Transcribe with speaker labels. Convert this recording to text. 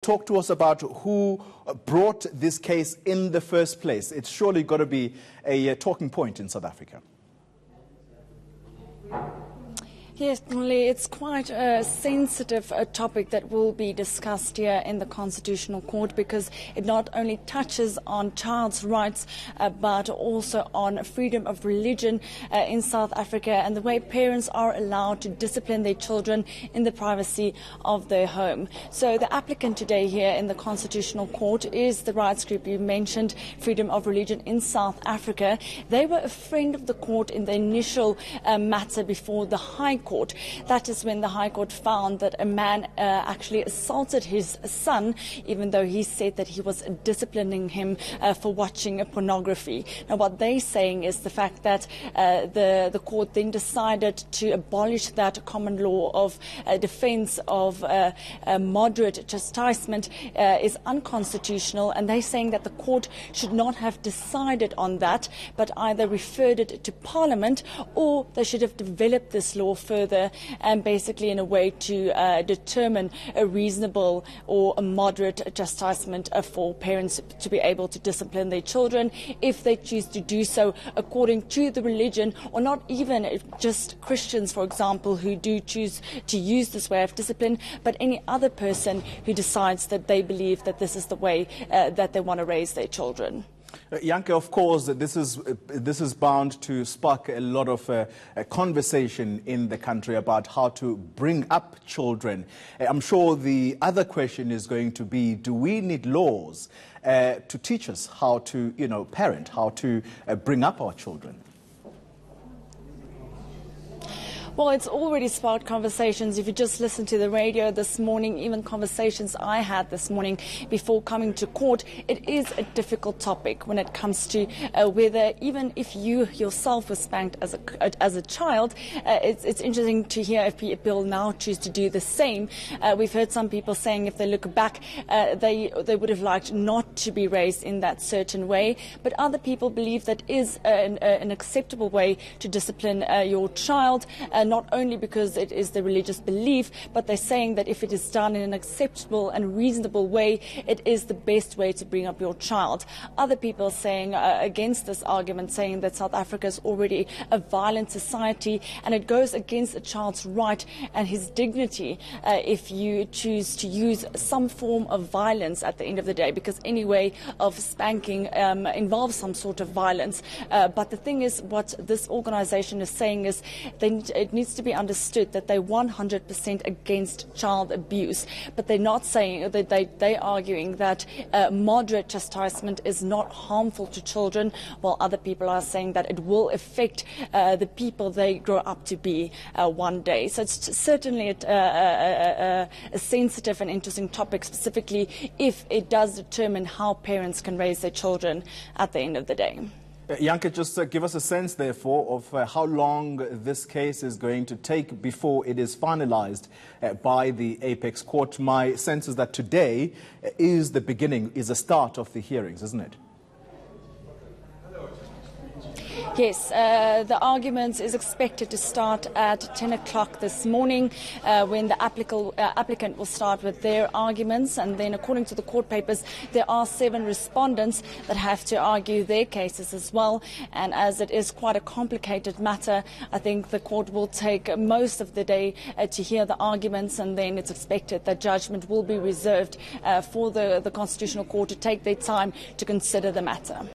Speaker 1: talk to us about who brought this case in the first place? It's surely got to be a talking point in South Africa.
Speaker 2: Yes, it's quite a sensitive topic that will be discussed here in the Constitutional Court, because it not only touches on child's rights but also on freedom of religion in South Africa and the way parents are allowed to discipline their children in the privacy of their home. So the applicant today here in the Constitutional Court is the rights group you mentioned, Freedom of Religion in South Africa. They were a friend of the court in the initial matter before the High Court. That is when the High Court found that a man actually assaulted his son, even though he said that he was disciplining him for watching pornography. Now, what they're saying is the fact that the court then decided to abolish that common law of defense of moderate chastisement is unconstitutional, and they're saying that the court should not have decided on that, but either referred it to Parliament, or they should have developed this law further and basically in a way to determine a reasonable or a moderate chastisement for parents to be able to discipline their children if they choose to do so according to the religion, or not even just Christians, for example, who do choose to use this way of discipline, but any other person who decides that they believe that this is the way that they want to raise their children.
Speaker 1: Yanke, of course, this is bound to spark a lot of conversation in the country about how to bring up children. I'm sure the other question is going to be, do we need laws to teach us how to, parent, how to bring up our children?
Speaker 2: Well, it's already sparked conversations. If you just listen to the radio this morning, even conversations I had this morning before coming to court, it is a difficult topic when it comes to whether, even if you yourself were spanked as a child, it's interesting to hear if people now choose to do the same. We've heard some people saying if they look back, they would have liked not to be raised in that certain way, but other people believe that is an acceptable way to discipline your child. Not only because it is the religious belief, but they're saying that if it is done in an acceptable and reasonable way, it is the best way to bring up your child. Other people are saying against this argument, saying that South Africa is already a violent society and it goes against a child's right and his dignity if you choose to use some form of violence at the end of the day, because any way of spanking involves some sort of violence. But the thing is, what this organization is saying is it needs to be understood that they're 100% against child abuse, but they're not saying that they're arguing that moderate chastisement is not harmful to children, while other people are saying that it will affect the people they grow up to be one day. So it's certainly a sensitive and interesting topic, specifically if it does determine how parents can raise their children at the end of the day.
Speaker 1: Yanke, just give us a sense, therefore, of how long this case is going to take before it is finalized by the Apex Court. My sense is that today is the beginning, is the start of the hearings, isn't it?
Speaker 2: Yes, the argument is expected to start at 10 o'clock this morning when the applicant will start with their arguments, and then according to the court papers there are 7 respondents that have to argue their cases as well, and as it is quite a complicated matter, I think the court will take most of the day to hear the arguments, and then it's expected that judgment will be reserved for the Constitutional Court to take their time to consider the matter.